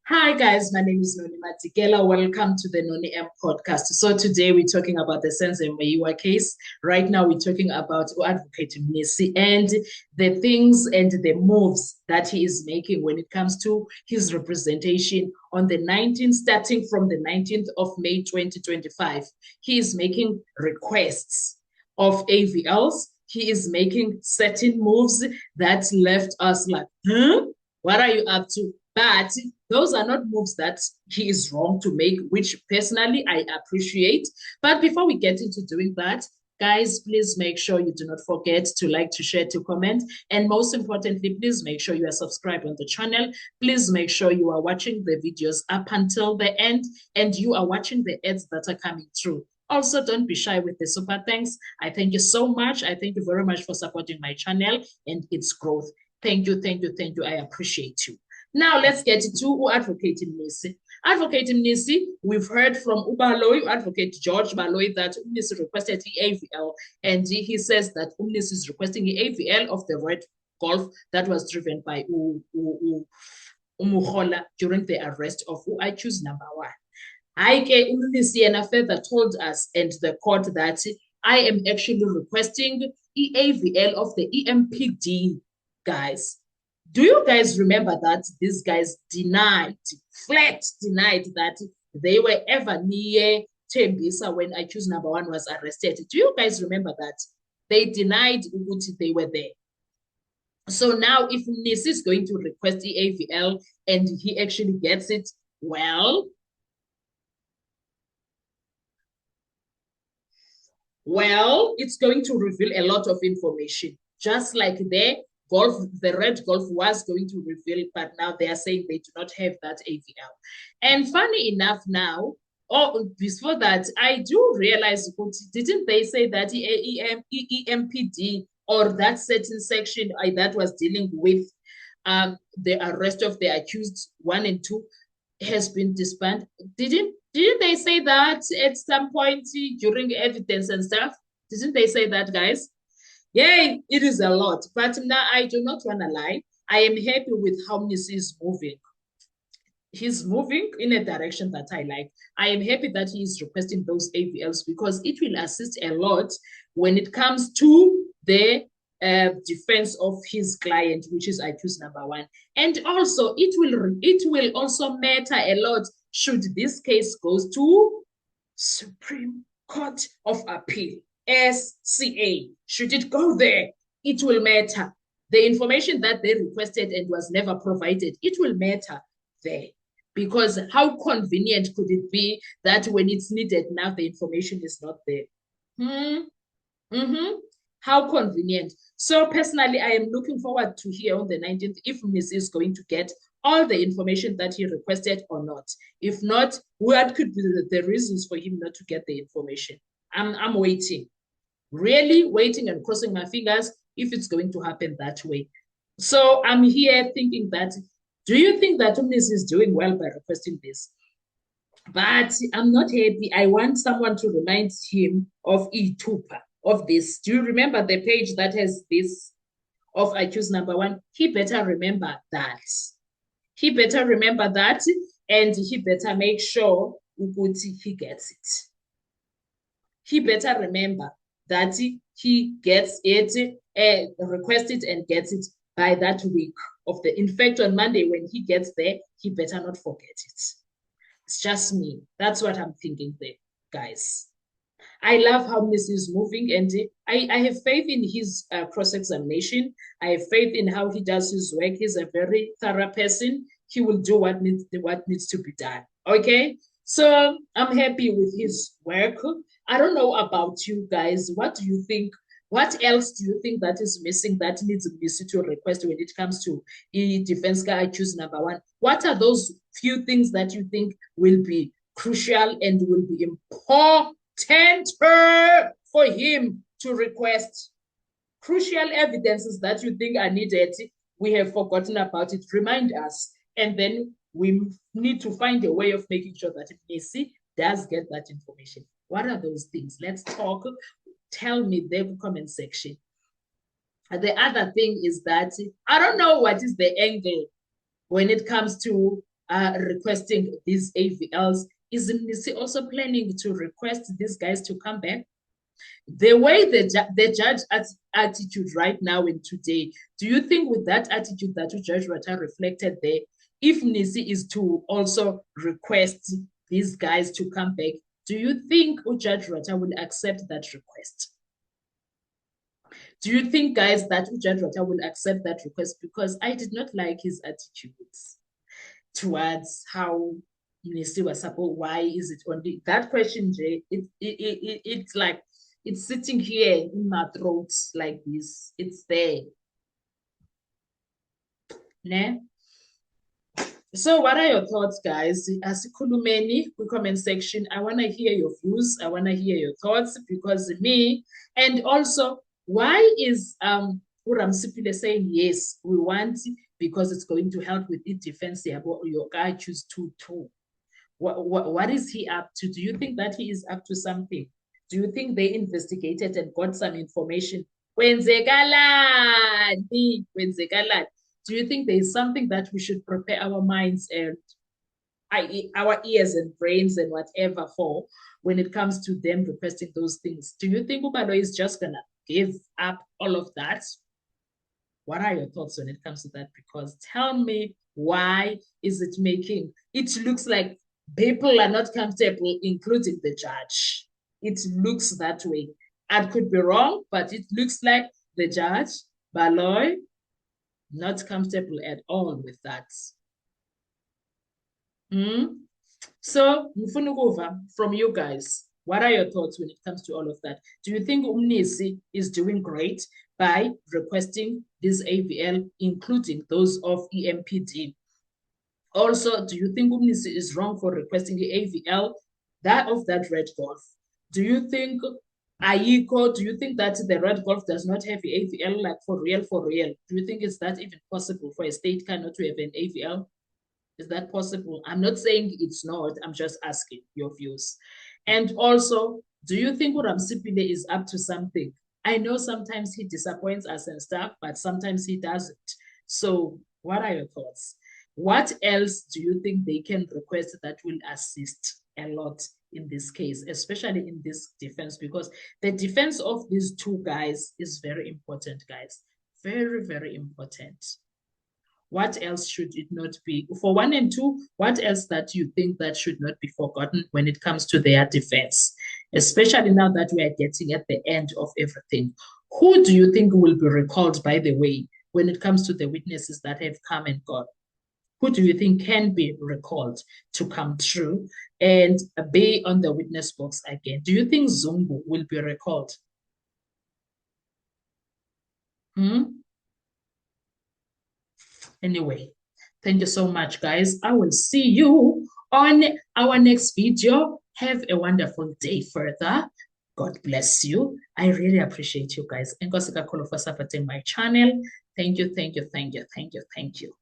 Hi guys, my name is Noni Matikela. Welcome to the Noni M podcast. So today we're talking about the Senzo Meyiwa case. Right now we're talking about Advocate Mnisi and the things and the moves that he is making when it comes to his representation on the 19th, starting from the 19th of May 2025. He is making requests of AVLs. He is making certain moves that left us like, huh? What are you up to? But those are not moves that he is wrong to make, which personally I appreciate. But before we get into doing that, guys, please make sure you do not forget to like, to share, to comment. And most importantly, please make sure you are subscribed on the channel. Please make sure you are watching the videos up until the end and you are watching the ads that are coming through. Also, don't be shy with the super thanks. I thank you so much. I thank you very much for supporting my channel and its growth. Thank you, thank you, thank you. I appreciate you. Now let's get to Advocate Mnisi. Advocate Mnisi, we've heard from Ubaloy, Advocate George Baloy, that Mnisi requested the AVL, and he says that Mnisi is requesting the AVL of the red Golf that was driven by Umuhola during the arrest of I choose number one. Ike Mnisi further told us and the court that I am actually requesting AVL of the EMPD guys. Do you guys remember that these guys flat denied that they were ever near Tembisa when I choose number one was arrested? Do you guys remember that? They denied they were there. So now if Mnisi is going to request the AVL and he actually gets it, well, it's going to reveal a lot of information. Just like the red Golf was going to reveal, but now they are saying they do not have that AVL. And funny enough now, before that, I do realize, didn't they say that EMPD or that certain section that was dealing with the arrest of the accused 1 and 2 has been disbanded? Didn't they say that at some point during evidence and stuff? Didn't they say that, guys? Yay, it is a lot. But now I do not want to lie. I am happy with how Mnisi is moving. He's moving in a direction that I like. I am happy that he is requesting those AVLs because it will assist a lot when it comes to the defense of his client, which is accused number one. And also, it will also matter a lot should this case goes to Supreme Court of Appeal, SCA. Should it go there, it will matter. The information that they requested and was never provided, it will matter there. Because how convenient could it be that when it's needed now, the information is not there? How convenient. So personally, I am looking forward to hear on the 19th if Mnisi is going to get all the information that he requested or not. If not, what could be the reasons for him not to get the information? I'm waiting. Really waiting and crossing my fingers if it's going to happen that way. So I'm here thinking that, do you think that Mnisi is doing well by requesting this? But I'm not happy. I want someone to remind him of Itupa, of this. Do you remember the page that has this of I choose number one? He better remember that. He better remember that, and he better make sure he gets it. He better remember that he gets it, request it and gets it by that week of the. In fact, on Monday when he gets there, he better not forget it. It's just me. That's what I'm thinking there, guys. I love how Mnisi is moving, and I have faith in his cross-examination. I have faith in how he does his work. He's a very thorough person. He will do what needs to be done. Okay, so I'm happy with his work. I don't know about you guys. What do you think? What else do you think that is missing that needs Mnisi to request when it comes to defense guy choose number one? What are those few things that you think will be crucial and will be important for him to request? Crucial evidences that you think are needed, we have forgotten about it. Remind us, and then we need to find a way of making sure that Mnisi does get that information. What are those things? Let's talk. Tell me the comment section. The other thing is that I don't know what is the angle when it comes to requesting these AVLs, is Mnisi also planning to request these guys to come back? The way the judge attitude right now and today, do you think with that attitude that Judge Rata reflected there, if Mnisi is to also request these guys to come back, do you think Judge Rata will accept that request? Do you think, guys, that Judge Rata will accept that request? Because I did not like his attitudes towards how Mnisi was supposed. Why is it only that question, Jay? It's like it's sitting here in my throat like this. It's there. Ne? So what are your thoughts, guys? Asikhulumeni comment section. I want to hear your views. I want to hear your thoughts because me, and also why is Uramsipile saying yes, we want because it's going to help with the defense. Your guy choose 2-2. What is he up to? Do you think that he is up to something? Do you think they investigated and got some information? Kwenzekalani? Do you think there is something that we should prepare our minds and our ears and brains and whatever for when it comes to them requesting those things? Do you think Ubalo is just going to give up all of that? What are your thoughts when it comes to that? Because tell me, why is it making it looks like people are not comfortable, including the judge? It looks that way. I could be wrong, but it looks like the judge, Baloy, not comfortable at all with that. So, Mfunukova, from you guys, what are your thoughts when it comes to all of that? Do you think Mnisi is doing great by requesting this AVL, including those of EMPD? Also, do you think Mnisi is wrong for requesting the AVL, that of that Red Golf? Do you think Ayiko, do you think that the Red Golf does not have the AVL, like for real, for real? Do you think it's that even possible for a state car not to have an AVL? Is that possible? I'm not saying it's not, I'm just asking your views. And also, do you think Uramsipile is up to something? I know sometimes he disappoints us and stuff, but sometimes he doesn't. So what are your thoughts? What else do you think they can request that will assist a lot in this case, especially in this defense? Because the defense of these two guys is very important, guys. Very, very important. What else should it not be? For 1 and 2, what else that you think that should not be forgotten when it comes to their defense? Especially now that we are getting at the end of everything. Who do you think will be recalled, by the way, when it comes to the witnesses that have come and gone? Who do you think can be recalled to come through and be on the witness box again? Do you think Zungu will be recalled? Anyway, thank you so much, guys. I will see you on our next video. Have a wonderful day further. God bless you. I really appreciate you guys. And for supporting my channel. Thank you, thank you, thank you, thank you, thank you.